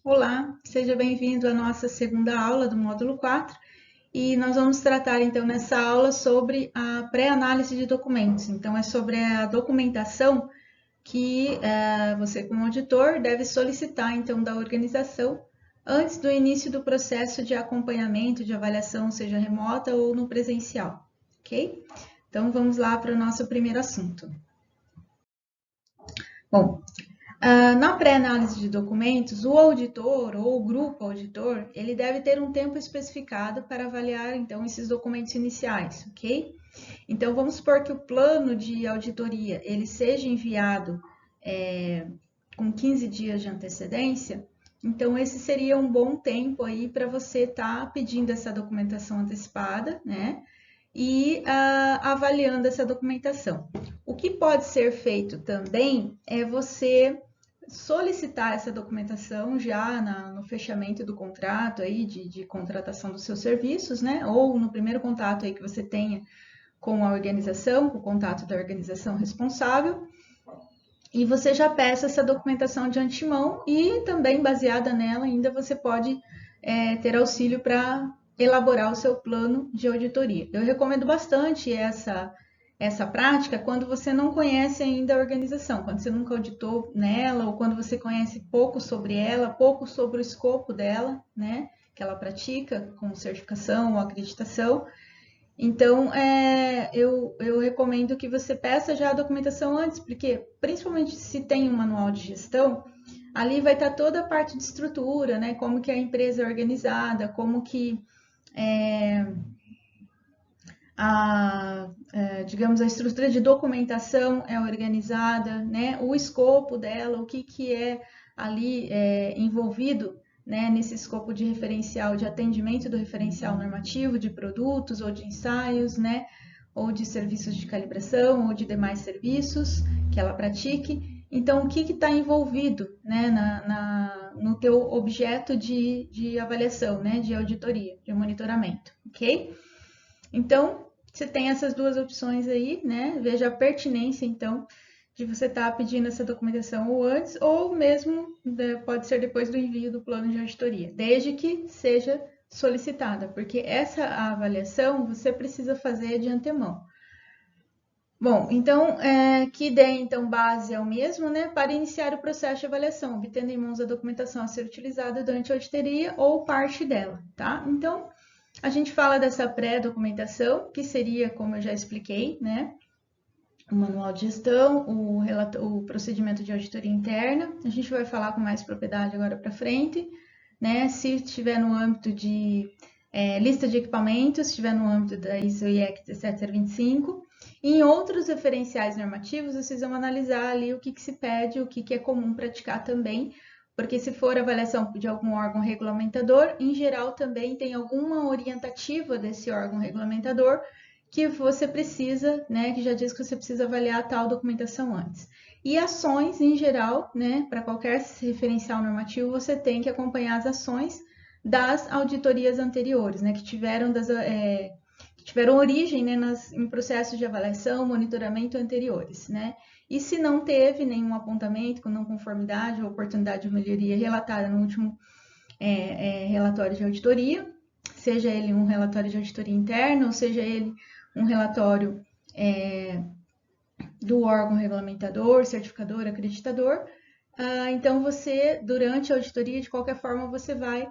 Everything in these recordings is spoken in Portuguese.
Olá, seja bem-vindo à nossa segunda aula do módulo 4 e nós vamos tratar então nessa aula sobre a pré-análise de documentos. Então é sobre a documentação que você como auditor deve solicitar então da organização antes do início do processo de acompanhamento, de avaliação, seja remota ou no presencial, ok? Então vamos lá para o nosso primeiro assunto. Bom, na pré-análise de documentos, o auditor ou o grupo auditor, ele deve ter um tempo especificado para avaliar, então, esses documentos iniciais, ok? Então, vamos supor que o plano de auditoria, ele seja enviado com 15 dias de antecedência, então esse seria um bom tempo aí para você estar pedindo essa documentação antecipada, né? E avaliando essa documentação. O que pode ser feito também é você solicitar essa documentação já no fechamento do contrato aí de contratação dos seus serviços, né? Ou no primeiro contato aí que você tenha com a organização, com o contato da organização responsável, e você já peça essa documentação de antemão e também baseada nela ainda você pode ter auxílio para elaborar o seu plano de auditoria. Eu recomendo bastante essa prática quando você não conhece ainda a organização, quando você nunca auditou nela ou quando você conhece pouco sobre ela, pouco sobre o escopo dela, né, que ela pratica, como certificação ou acreditação. Então, eu recomendo que você peça já a documentação antes, porque principalmente se tem um manual de gestão, ali vai estar toda a parte de estrutura, né, como que a empresa é organizada, como que digamos, a estrutura de documentação é organizada, né? O escopo dela, o que é ali envolvido, né, nesse escopo de referencial, de atendimento do referencial normativo de produtos ou de ensaios, né, ou de serviços de calibração ou de demais serviços que ela pratique. Então, o que está envolvido, né, no teu objeto de avaliação, né, de auditoria, de monitoramento, ok? Então, você tem essas duas opções aí, né? Veja a pertinência, então, de você estar pedindo essa documentação ou antes, ou mesmo pode ser depois do envio do plano de auditoria, desde que seja solicitada, porque essa avaliação você precisa fazer de antemão. Bom, então, que dê então base ao mesmo, né, para iniciar o processo de avaliação, obtendo em mãos a documentação a ser utilizada durante a auditoria ou parte dela, tá? Então, a gente fala dessa pré-documentação, que seria, como eu já expliquei, né, o manual de gestão, o procedimento de auditoria interna. A gente vai falar com mais propriedade agora para frente, né? Se estiver no âmbito de lista de equipamentos, se estiver no âmbito da ISO IEC 17025. E em outros referenciais normativos, vocês vão analisar ali o que se pede, o que é comum praticar também, porque se for avaliação de algum órgão regulamentador, em geral também tem alguma orientativa desse órgão regulamentador que você precisa, né, que já diz que você precisa avaliar tal documentação antes. E ações, em geral, né, para qualquer referencial normativo, você tem que acompanhar as ações das auditorias anteriores, né, que tiveram origem, né, em processos de avaliação, monitoramento anteriores, né? E se não teve nenhum apontamento com não conformidade ou oportunidade de melhoria relatada no último relatório de auditoria, seja ele um relatório de auditoria interna ou seja ele um relatório do órgão regulamentador, certificador, acreditador, então você, durante a auditoria, de qualquer forma, você vai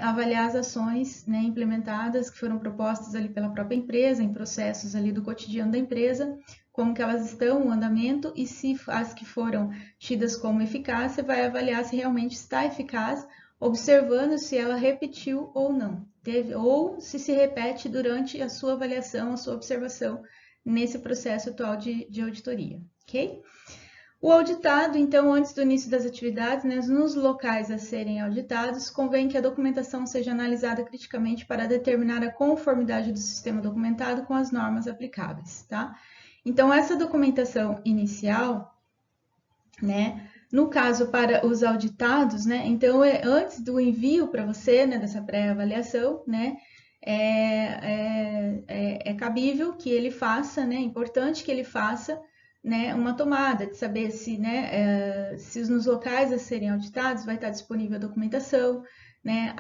avaliar as ações, né, implementadas, que foram propostas ali pela própria empresa, em processos ali do cotidiano da empresa, como que elas estão, o andamento, e se as que foram tidas como eficazes, você vai avaliar se realmente está eficaz, observando se ela repetiu ou não, ou se repete durante a sua avaliação, a sua observação nesse processo atual de auditoria, ok? O auditado, então, antes do início das atividades, né, nos locais a serem auditados, convém que a documentação seja analisada criticamente para determinar a conformidade do sistema documentado com as normas aplicáveis, tá? Então, essa documentação inicial, né, no caso para os auditados, né, então, antes do envio para você, né, dessa pré-avaliação, né, é cabível que ele faça, né, é importante que ele faça né, uma tomada, de saber se, né, se nos locais a serem auditados vai estar disponível a documentação, né,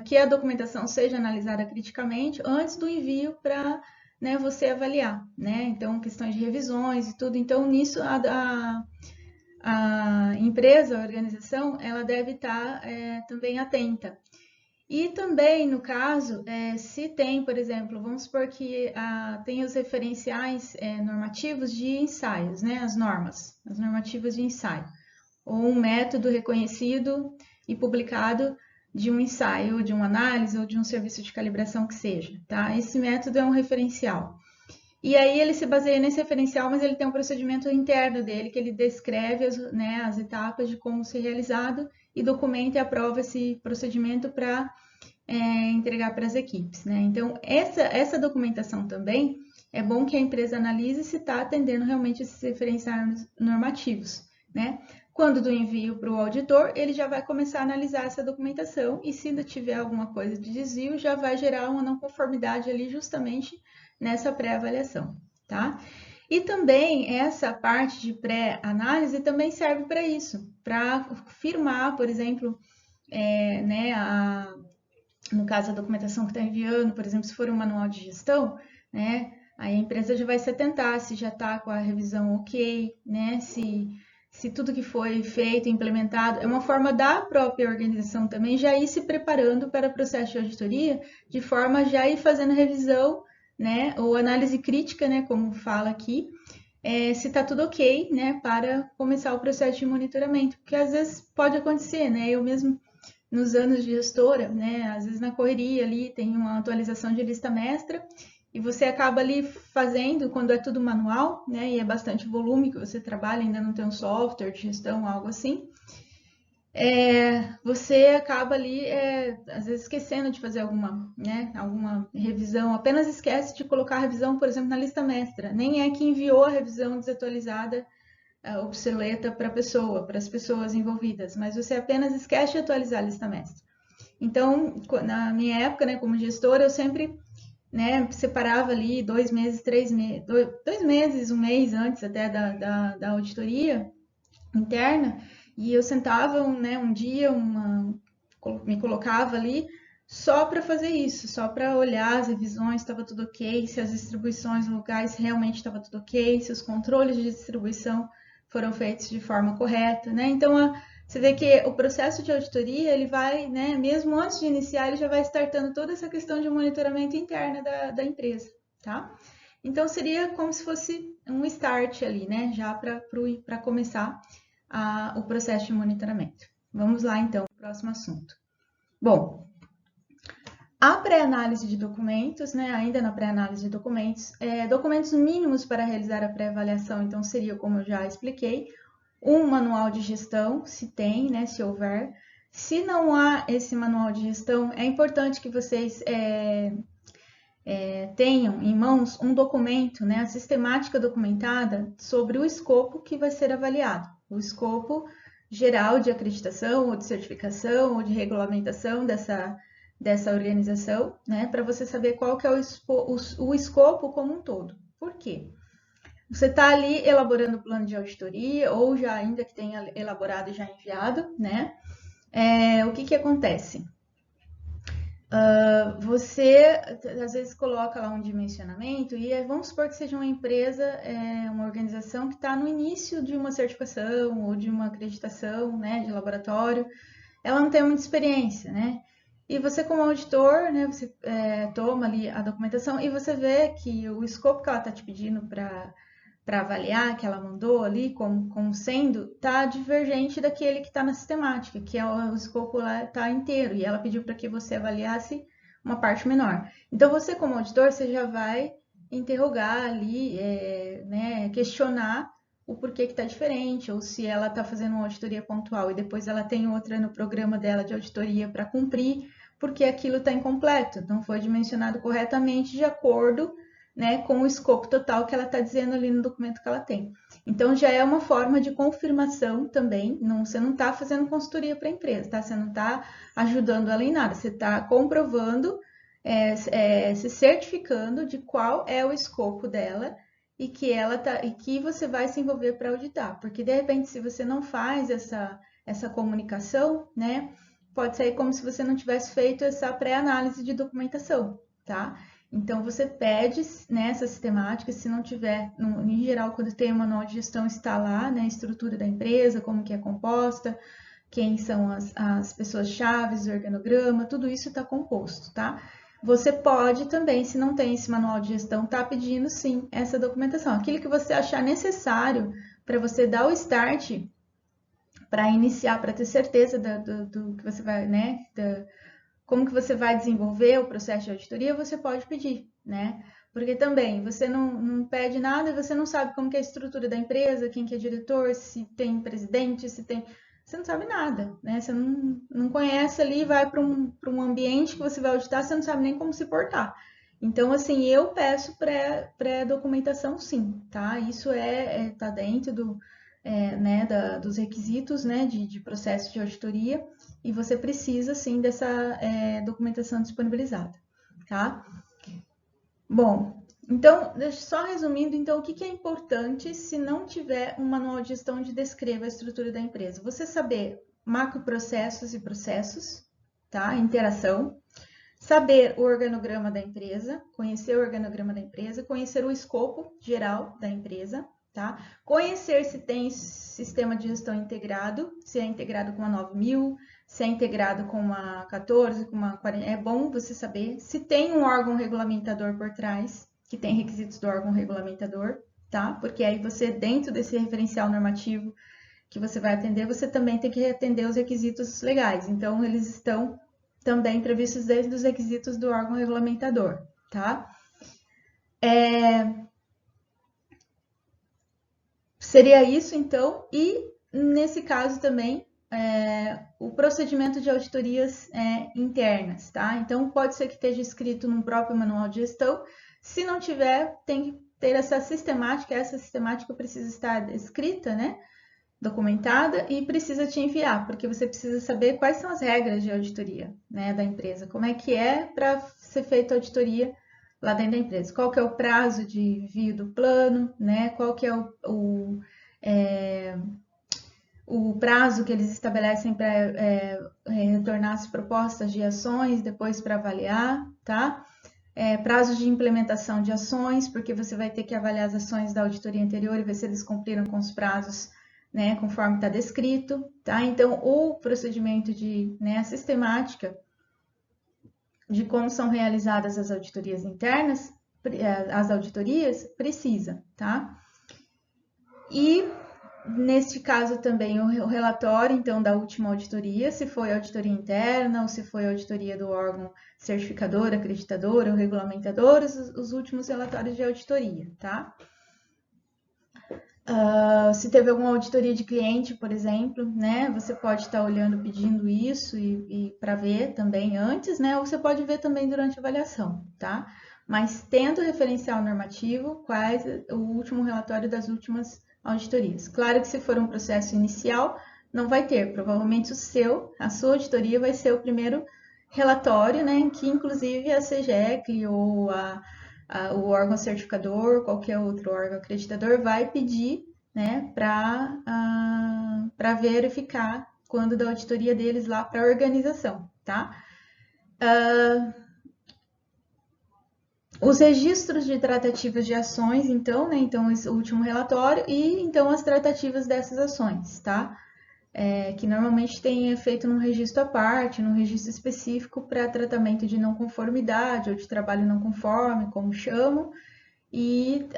que a documentação seja analisada criticamente antes do envio para, né, você avaliar, né? Então, questões de revisões e tudo. Então, nisso, a empresa, a organização, ela deve estar também atenta. E também, no caso, se tem, por exemplo, vamos supor que tem os referenciais normativos de ensaios, né, as normativas de ensaio, ou um método reconhecido e publicado de um ensaio, de uma análise ou de um serviço de calibração que seja, tá? Esse método é um referencial. E aí ele se baseia nesse referencial, mas ele tem um procedimento interno dele, que ele descreve as etapas de como ser realizado e documenta e aprova esse procedimento para entregar para as equipes, né? Então, essa documentação também é bom que a empresa analise se está atendendo realmente esses referenciais normativos, né? Quando do envio para o auditor, ele já vai começar a analisar essa documentação e se ainda tiver alguma coisa de desvio, já vai gerar uma não conformidade ali justamente nessa pré-avaliação, tá? E também essa parte de pré-análise também serve para isso, para firmar, por exemplo, né, no caso a documentação que está enviando, por exemplo, se for um manual de gestão, né, aí a empresa já vai se atentar se já está com a revisão ok, né, se tudo que foi feito, implementado, é uma forma da própria organização também já ir se preparando para o processo de auditoria, de forma a já ir fazendo revisão, né, ou análise crítica, né, como fala aqui, se está tudo ok, né, para começar o processo de monitoramento, porque às vezes pode acontecer, né, eu mesmo nos anos de gestora, né, às vezes na correria ali tem uma atualização de lista mestra e você acaba ali fazendo quando é tudo manual, né, e é bastante volume que você trabalha, ainda não tem um software de gestão, algo assim, você acaba ali, às vezes, esquecendo de fazer alguma revisão, apenas esquece de colocar a revisão, por exemplo, na lista mestra. Nem é que enviou a revisão desatualizada, obsoleta para a pessoa, para as pessoas envolvidas, mas você apenas esquece de atualizar a lista mestra. Então, na minha época, né, como gestora, eu sempre, né, separava ali 2 meses, 3 meses, 2 meses, um mês antes até da auditoria interna, e eu sentava, né, um dia, me colocava ali só para fazer isso, só para olhar as revisões, estava tudo ok, se as distribuições locais realmente estava tudo ok, se os controles de distribuição foram feitos de forma correta, né? Então, você vê que o processo de auditoria, ele vai, né, mesmo antes de iniciar, ele já vai startando toda essa questão de monitoramento interna da empresa, tá? Então, seria como se fosse um start ali, né, já para começar o processo de monitoramento. Vamos lá, então, para o próximo assunto. Bom, a pré-análise de documentos, né, ainda na pré-análise de documentos, documentos mínimos para realizar a pré-avaliação, então seria, como eu já expliquei, um manual de gestão, se tem, né, se houver. Se não há esse manual de gestão, é importante que vocês tenham em mãos um documento, né, a sistemática documentada sobre o escopo que vai ser avaliado, o escopo geral de acreditação ou de certificação ou de regulamentação dessa organização, né, para você saber qual que é o escopo como um todo. Por quê? Você está ali elaborando o plano de auditoria ou já ainda que tenha elaborado e já enviado, né? O que acontece? Você às vezes coloca lá um dimensionamento e vamos supor que seja uma empresa, uma organização que está no início de uma certificação ou de uma acreditação, né, de laboratório, ela não tem muita experiência, né? E você como auditor, né, você toma ali a documentação e você vê que o escopo que ela está te pedindo para avaliar, que ela mandou ali como sendo, está divergente daquele que está na sistemática, que é o escopo lá está inteiro, e ela pediu para que você avaliasse uma parte menor. Então, você como auditor, você já vai interrogar ali, né, questionar o porquê que está diferente, ou se ela está fazendo uma auditoria pontual e depois ela tem outra no programa dela de auditoria para cumprir, porque aquilo está incompleto, não foi dimensionado corretamente de acordo, né, com o escopo total que ela está dizendo ali no documento que ela tem. Então, já é uma forma de confirmação também, você não está fazendo consultoria para a empresa, tá? Você não está ajudando ela em nada, você está comprovando, se certificando de qual é o escopo dela e que você vai se envolver para auditar, porque de repente se você não faz essa comunicação, né, pode sair como se você não tivesse feito essa pré-análise de documentação, tá? Então você pede, né, essa sistemática, se não tiver, em geral, quando tem o manual de gestão, está lá, né, a estrutura da empresa, como que é composta, quem são as pessoas-chave, o organograma, tudo isso está composto, tá? Você pode também, se não tem esse manual de gestão, tá pedindo sim essa documentação. Aquilo que você achar necessário para você dar o start, para iniciar, para ter certeza do que você vai, né? Como que você vai desenvolver o processo de auditoria, você pode pedir, né? Porque também você não pede nada e você não sabe como que é a estrutura da empresa, quem que é diretor, se tem presidente, se tem... Você não sabe nada, né? Você não conhece ali, vai para um ambiente que você vai auditar, você não sabe nem como se portar. Então, assim, eu peço pré-documentação sim, tá? Isso tá dentro né, dos requisitos, né, de processo de auditoria, e você precisa, sim, dessa documentação disponibilizada, tá? Bom, então, só resumindo, então, o que é importante se não tiver um manual de gestão onde descreva a estrutura da empresa? Você saber macroprocessos e processos, tá? Interação. Saber o organograma da empresa, conhecer o organograma da empresa, conhecer o escopo geral da empresa, tá? Conhecer se tem sistema de gestão integrado, se é integrado com a 9000, se é integrado com uma 14, com uma 40. É bom você saber se tem um órgão regulamentador por trás, que tem requisitos do órgão regulamentador, tá? Porque aí você, dentro desse referencial normativo que você vai atender, você também tem que atender os requisitos legais. Então, eles estão também previstos desde os requisitos do órgão regulamentador, tá? Seria isso, então, e nesse caso também, o procedimento de auditorias internas, tá? Então, pode ser que esteja escrito num próprio manual de gestão. Se não tiver, tem que ter essa sistemática precisa estar escrita, né? Documentada e precisa te enviar, porque você precisa saber quais são as regras de auditoria, né, da empresa, como é que é para ser feita a auditoria lá dentro da empresa, qual que é o prazo de envio do plano, né, qual que é o prazo que eles estabelecem para retornar as propostas de ações, depois para avaliar, tá? Prazos de implementação de ações, porque você vai ter que avaliar as ações da auditoria anterior e ver se eles cumpriram com os prazos, né, conforme está descrito, tá? Então, o procedimento a sistemática de como são realizadas as auditorias internas, as auditorias, precisa, tá? E, neste caso também, o relatório, então, da última auditoria, se foi auditoria interna ou se foi auditoria do órgão certificador, acreditador ou regulamentador, os últimos relatórios de auditoria, tá? Se teve alguma auditoria de cliente, por exemplo, né, você pode estar olhando, pedindo isso e para ver também antes, né, ou você pode ver também durante a avaliação, tá? Mas tendo referencial normativo, quais o último relatório das últimas auditorias. Claro que se for um processo inicial, não vai ter, provavelmente a sua auditoria vai ser o primeiro relatório, né, que inclusive a CGEC ou o órgão certificador, qualquer outro órgão acreditador, vai pedir, né, para verificar quando da auditoria deles lá para a organização, tá? Os registros de tratativas de ações, então, né, então esse último relatório e então as tratativas dessas ações, tá? Que normalmente tem feito num registro à parte, num registro específico para tratamento de não conformidade ou de trabalho não conforme, como chamam, e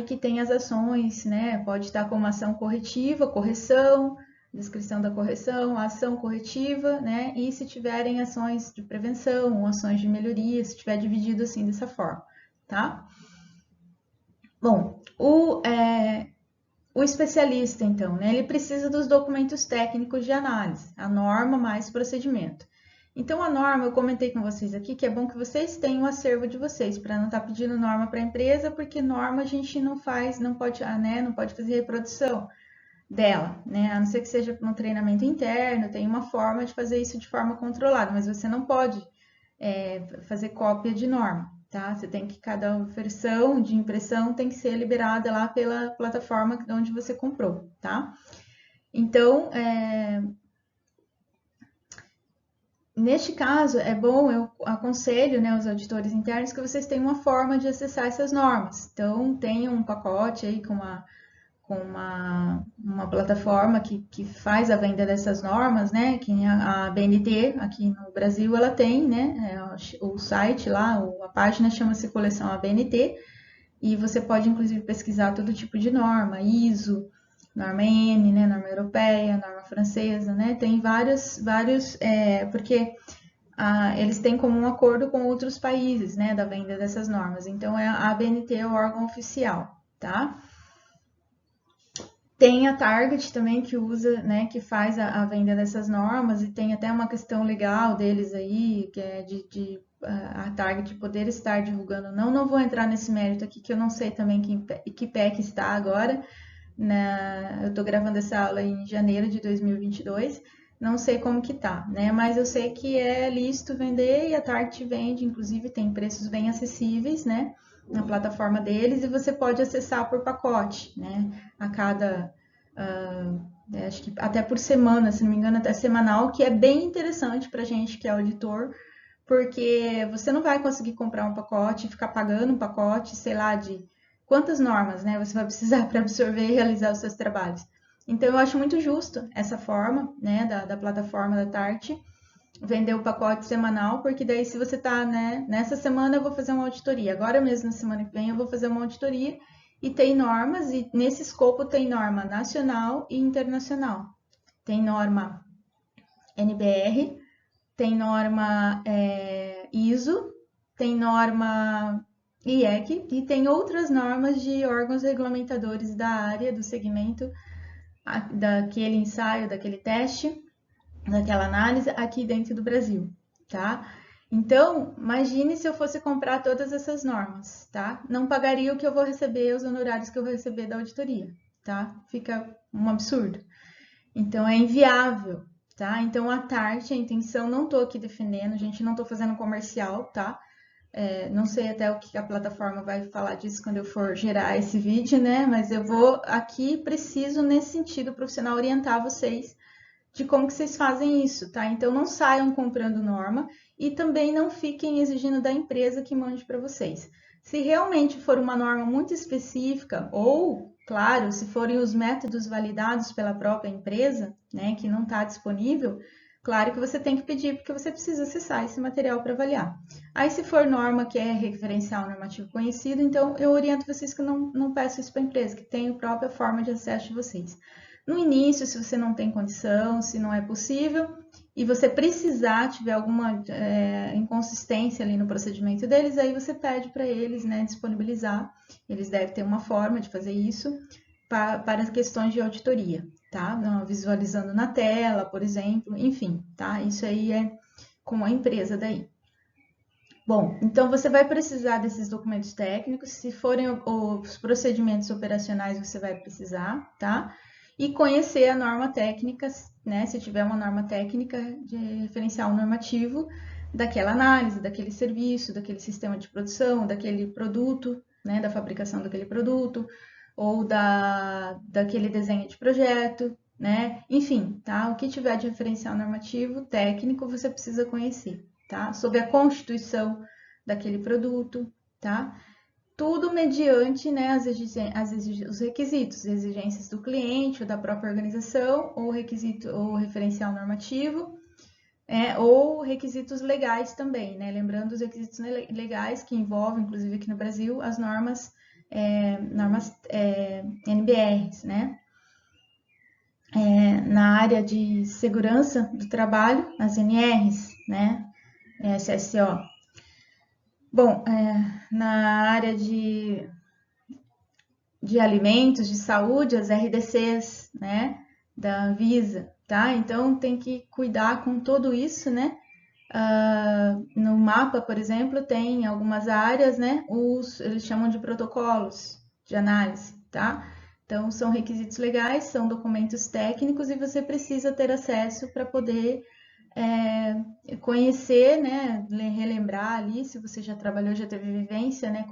que tem as ações, né? Pode estar como ação corretiva, correção, descrição da correção, ação corretiva, né? E se tiverem ações de prevenção, ações de melhoria, se tiver dividido assim dessa forma, tá? Bom, o especialista, então, né? Ele precisa dos documentos técnicos de análise, a norma mais procedimento. Então, a norma, eu comentei com vocês aqui que é bom que vocês tenham o acervo de vocês, para não estar pedindo norma para a empresa, porque norma a gente não faz, não pode fazer reprodução dela, né? A não ser que seja um treinamento interno, tem uma forma de fazer isso de forma controlada, mas você não pode fazer cópia de norma, tá? Cada versão de impressão tem que ser liberada lá pela plataforma onde você comprou, tá? Então, neste caso, é bom, eu aconselho, né, os auditores internos que vocês tenham uma forma de acessar essas normas. Então, tenham um pacote aí com uma plataforma que faz a venda dessas normas, né? Que a BNT aqui no Brasil ela tem, né? O site lá, a página chama-se Coleção ABNT e você pode inclusive pesquisar todo tipo de norma, ISO, norma N, né? Norma europeia, norma francesa, né? Tem vários, porque eles têm como um acordo com outros países, né? Da venda dessas normas. Então a ABNT é o órgão oficial, tá? Tem a Target também que usa, né, que faz a venda dessas normas e tem até uma questão legal deles aí, que é a Target poder estar divulgando. Não vou entrar nesse mérito aqui, que eu não sei também que pé que está agora. Eu estou gravando essa aula em janeiro de 2022, não sei como que tá, né? Mas eu sei que é lícito vender e a Target vende, inclusive tem preços bem acessíveis, né? Na plataforma deles e você pode acessar por pacote, né? A cada, acho que até por semana, se não me engano, até semanal, que é bem interessante para gente que é auditor, porque você não vai conseguir comprar um pacote e ficar pagando um pacote, sei lá, de quantas normas, né? Você vai precisar para absorver e realizar os seus trabalhos. Então, eu acho muito justo essa forma, né, da plataforma da Tarte, vender o pacote semanal, porque daí se você tá, né, nessa semana eu vou fazer uma auditoria, agora mesmo na semana que vem eu vou fazer uma auditoria e tem normas, e nesse escopo tem norma nacional e internacional. Tem norma NBR, tem norma ISO, tem norma IEC e tem outras normas de órgãos regulamentadores da área, do segmento, daquele ensaio, daquele teste, daquela análise aqui dentro do Brasil, tá? Então, imagine se eu fosse comprar todas essas normas, tá? Não pagaria o que eu vou receber, os honorários que eu vou receber da auditoria, tá? Fica um absurdo. Então, é inviável, tá? Então, a Tarte, a intenção, não tô aqui defendendo, gente, não tô fazendo comercial, tá? Não sei até o que a plataforma vai falar disso quando eu for gerar esse vídeo, né? Mas eu vou aqui, preciso, nesse sentido profissional, orientar vocês de como que vocês fazem isso, tá? Então não saiam comprando norma e também não fiquem exigindo da empresa que mande para vocês. Se realmente for uma norma muito específica ou, claro, se forem os métodos validados pela própria empresa, né, que não está disponível, claro que você tem que pedir porque você precisa acessar esse material para avaliar. Aí se for norma que é referencial normativo conhecido, então eu oriento vocês que não peçam isso para a empresa, que tem a própria forma de acesso de vocês. No início, se você não tem condição, se não é possível, e você precisar, tiver alguma inconsistência ali no procedimento deles, aí você pede para eles, né, disponibilizar. Eles devem ter uma forma de fazer isso para questões de auditoria, tá? Não, visualizando na tela, por exemplo, enfim, tá? Isso aí é com a empresa daí. Bom, então você vai precisar desses documentos técnicos, se forem os procedimentos operacionais, você vai precisar, tá? E conhecer a norma técnica, né? Se tiver uma norma técnica de referencial normativo daquela análise, daquele serviço, daquele sistema de produção, daquele produto, né? Da fabricação daquele produto, ou daquele desenho de projeto, né? Enfim, tá? O que tiver de referencial normativo técnico, você precisa conhecer, tá? Sobre a constituição daquele produto, tá? Tudo mediante, né, os requisitos, exigências do cliente ou da própria organização, ou requisito ou referencial normativo, ou requisitos legais também, né? Lembrando os requisitos legais que envolvem, inclusive aqui no Brasil, as normas NBRs, né? Na área de segurança do trabalho, as NRs, né? SSO. Bom, na área de alimentos, de saúde, as RDCs, né, da Anvisa, tá? Então tem que cuidar com tudo isso, né? No mapa, por exemplo, tem algumas áreas, né? Eles chamam de protocolos de análise, tá? Então são requisitos legais, são documentos técnicos e você precisa ter acesso para poder conhecer, né, relembrar ali, se você já trabalhou, já teve vivência, né,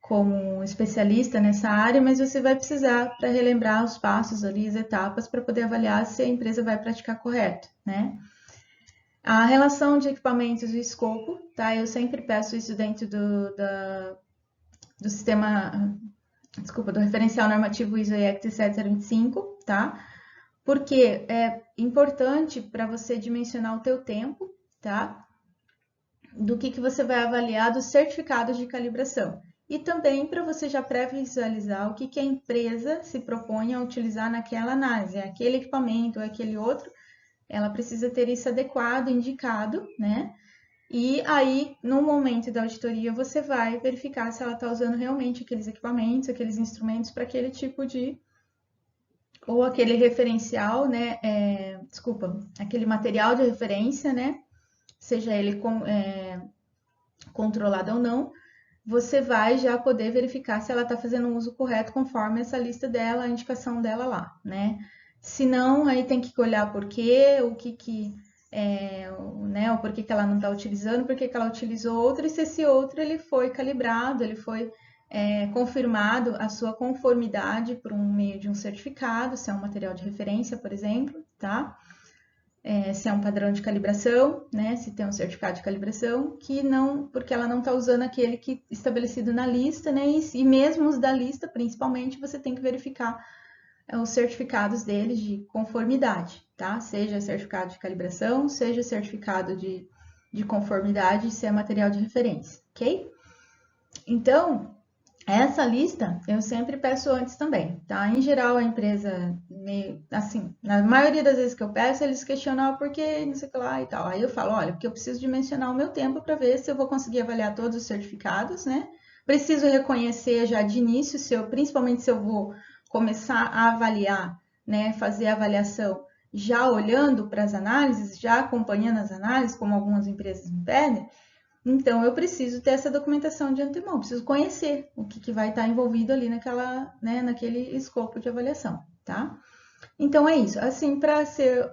como especialista nessa área, mas você vai precisar para relembrar os passos ali, as etapas, para poder avaliar se a empresa vai praticar correto, né? A relação de equipamentos e escopo, tá? Eu sempre peço isso dentro do sistema, desculpa, do referencial normativo ISO IEC 7025, tá? Porque é importante para você dimensionar o teu tempo, tá? Do que você vai avaliar dos certificados de calibração. E também para você já pré-visualizar o que a empresa se propõe a utilizar naquela análise, aquele equipamento ou aquele outro, ela precisa ter isso adequado, indicado, né? E aí, no momento da auditoria, você vai verificar se ela está usando realmente aqueles equipamentos, aqueles instrumentos para aquele tipo de... ou aquele referencial, né? Desculpa, aquele material de referência, né? Seja ele controlado ou não, você vai já poder verificar se ela está fazendo um uso correto conforme essa lista dela, a indicação dela lá, né? Se não, aí tem que olhar por quê, né, o porquê que ela não está utilizando, por que ela utilizou outro, e se esse outro ele foi calibrado, ele foi confirmado a sua conformidade por um meio de um certificado, se é um material de referência, por exemplo, tá? Se é um padrão de calibração, né? Se tem um certificado de calibração, que não, porque ela não está usando aquele que estabelecido na lista, né? E mesmo os da lista, principalmente, você tem que verificar os certificados deles de conformidade, tá? Seja certificado de calibração, seja certificado de conformidade, se é material de referência, ok? Então, essa lista eu sempre peço antes também, tá? Em geral, a empresa, assim, na maioria das vezes que eu peço, eles questionam por que, não sei o que lá e tal. Aí eu falo, olha, porque eu preciso dimensionar o meu tempo para ver se eu vou conseguir avaliar todos os certificados, né? Preciso reconhecer já de início, principalmente se eu vou começar a avaliar, né? Fazer a avaliação já olhando para as análises, já acompanhando as análises, como algumas empresas me pedem. Então, eu preciso ter essa documentação de antemão, preciso conhecer o que vai estar envolvido ali naquele escopo de avaliação, tá? Então, é isso. Assim, para ser,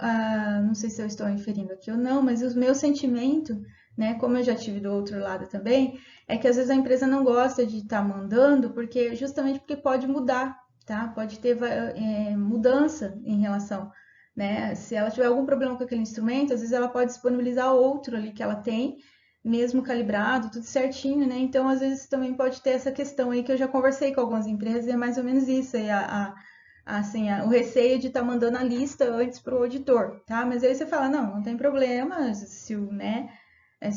não sei se eu estou inferindo aqui ou não, mas o meu sentimento, né, como eu já tive do outro lado também, é que às vezes a empresa não gosta de estar mandando, justamente porque pode mudar, tá? Pode ter mudança em relação, né? Se ela tiver algum problema com aquele instrumento, às vezes ela pode disponibilizar outro ali que ela tem, mesmo calibrado, tudo certinho, né? Então, às vezes também pode ter essa questão aí que eu já conversei com algumas empresas e é mais ou menos isso aí, o receio de estar mandando a lista antes para o auditor, tá? Mas aí você fala, não tem problema, se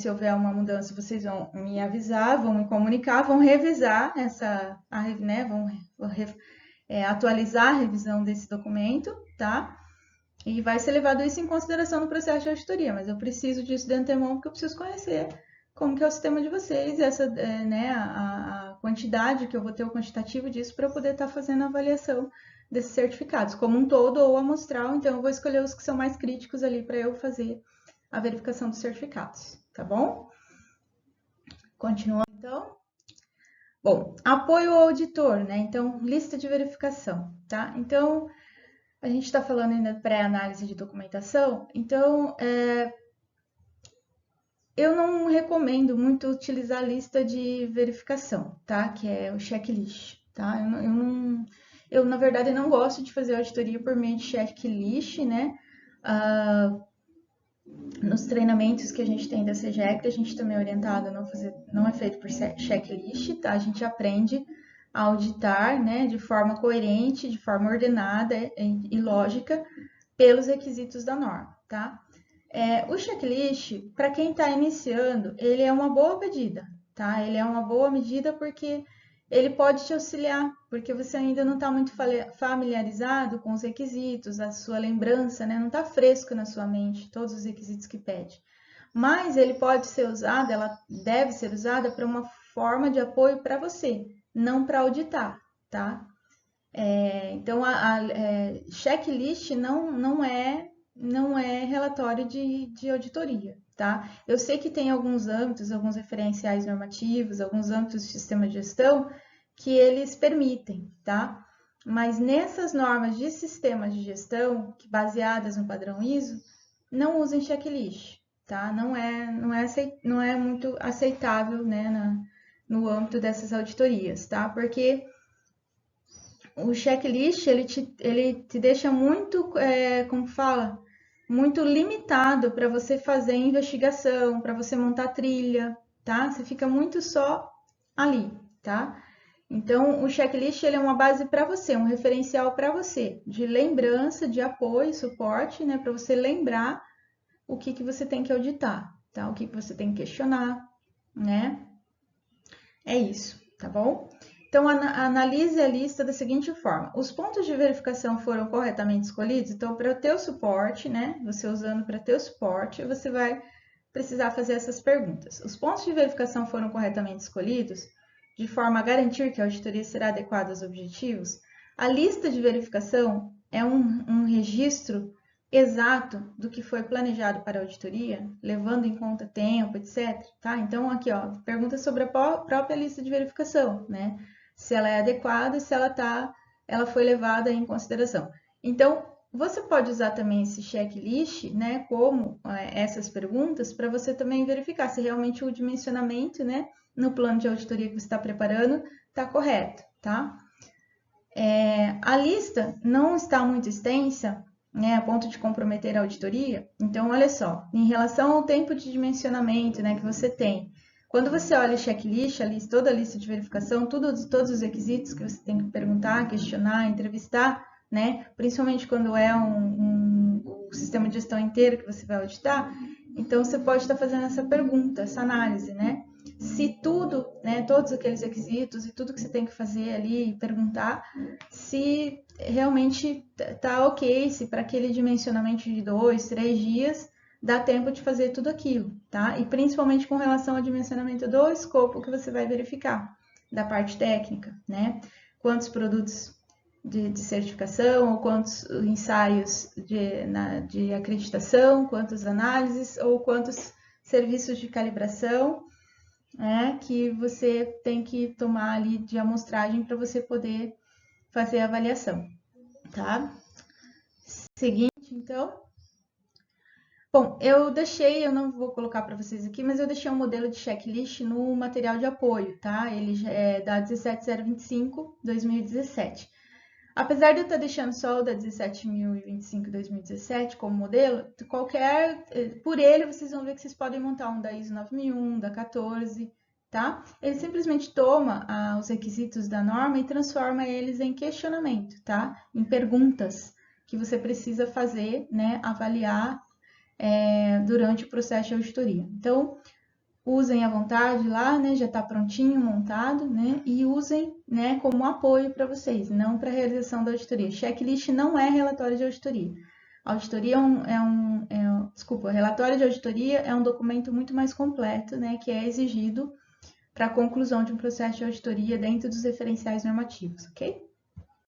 houver uma mudança, vocês vão me avisar, vão me comunicar, vão revisar atualizar a revisão desse documento, tá? E vai ser levado isso em consideração no processo de auditoria, mas eu preciso disso de antemão porque eu preciso conhecer como que é o sistema de vocês, a quantidade que eu vou ter, o quantitativo disso para eu poder estar fazendo a avaliação desses certificados, como um todo ou amostral, então eu vou escolher os que são mais críticos ali para eu fazer a verificação dos certificados, tá bom? Continuando então. Bom, apoio ao auditor, né? Então, lista de verificação, tá? Então, a gente está falando ainda de pré-análise de documentação, então eu não recomendo muito utilizar a lista de verificação, tá? Que é o checklist, tá? Eu na verdade, não gosto de fazer auditoria por meio de checklist, né? Nos treinamentos que a gente tem da CGEC, a gente também é orientado a não é feito por checklist, tá? A gente aprende a auditar, né, de forma coerente, de forma ordenada e lógica, pelos requisitos da norma, tá? O checklist, para quem está iniciando, ele é uma boa medida, tá? Ele é uma boa medida porque ele pode te auxiliar, porque você ainda não está muito familiarizado com os requisitos, a sua lembrança, né? Não está fresco na sua mente todos os requisitos que pede. Mas ele pode ser usado, ela deve ser usada para uma forma de apoio para você, não para auditar, tá? Então, checklist não é relatório de auditoria, tá? Eu sei que tem alguns âmbitos, alguns referenciais normativos, alguns âmbitos do sistema de gestão que eles permitem, tá? Mas nessas normas de sistema de gestão, baseadas no padrão ISO, não usem checklist, tá? Não é muito aceitável, né, no âmbito dessas auditorias, tá? Porque o checklist, ele te deixa muito, como fala, muito limitado para você fazer investigação, para você montar trilha, tá? Você fica muito só ali, tá? Então, o checklist ele é uma base para você, um referencial para você, de lembrança, de apoio, suporte, né? Para você lembrar o que você tem que auditar, tá? O que você tem que questionar, né? É isso, tá bom? Então, analise a lista da seguinte forma: os pontos de verificação foram corretamente escolhidos? Então, para o teu suporte, né? Você usando para teu suporte, você vai precisar fazer essas perguntas. Os pontos de verificação foram corretamente escolhidos, de forma a garantir que a auditoria será adequada aos objetivos? A lista de verificação é um registro exato do que foi planejado para a auditoria, levando em conta tempo, etc. Tá? Então, aqui, ó, pergunta sobre a própria lista de verificação, né? Se ela é adequada, se ela foi levada em consideração. Então, você pode usar também esse checklist, né, como essas perguntas, para você também verificar se realmente o dimensionamento, né, no plano de auditoria que você está preparando está correto, tá? A lista não está muito extensa, né, a ponto de comprometer a auditoria. Então, olha só, em relação ao tempo de dimensionamento, né, que você tem, quando você olha o checklist, toda a lista de verificação, todos os requisitos que você tem que perguntar, questionar, entrevistar, né, principalmente quando é um sistema de gestão inteiro que você vai auditar, então você pode estar fazendo essa pergunta, essa análise, né? Se tudo, né, todos aqueles requisitos e tudo que você tem que fazer ali, perguntar, se realmente tá ok, se para aquele dimensionamento de 2, 3 dias dá tempo de fazer tudo aquilo, tá? E principalmente com relação ao dimensionamento do escopo que você vai verificar, da parte técnica, né? Quantos produtos de certificação, ou quantos ensaios de acreditação, quantas análises, ou quantos serviços de calibração, né, que você tem que tomar ali de amostragem para você poder fazer a avaliação, tá? Seguinte, então. Bom, eu não vou colocar para vocês aqui, mas eu deixei um modelo de checklist no material de apoio, tá? Ele é da 17025-2017. Apesar de eu estar deixando só o da 17.025-2017 como modelo, por ele vocês vão ver que vocês podem montar um da ISO 9001, da 14, tá? Ele simplesmente toma os requisitos da norma e transforma eles em questionamento, tá? Em perguntas que você precisa fazer, né? Avaliar durante o processo de auditoria. Então, usem à vontade lá, né? Já está prontinho, montado, né? E usem, né, como apoio para vocês, não para a realização da auditoria. Checklist não é relatório de auditoria. Auditoria relatório de auditoria é um documento muito mais completo, né? Que é exigido para a conclusão de um processo de auditoria dentro dos referenciais normativos, ok?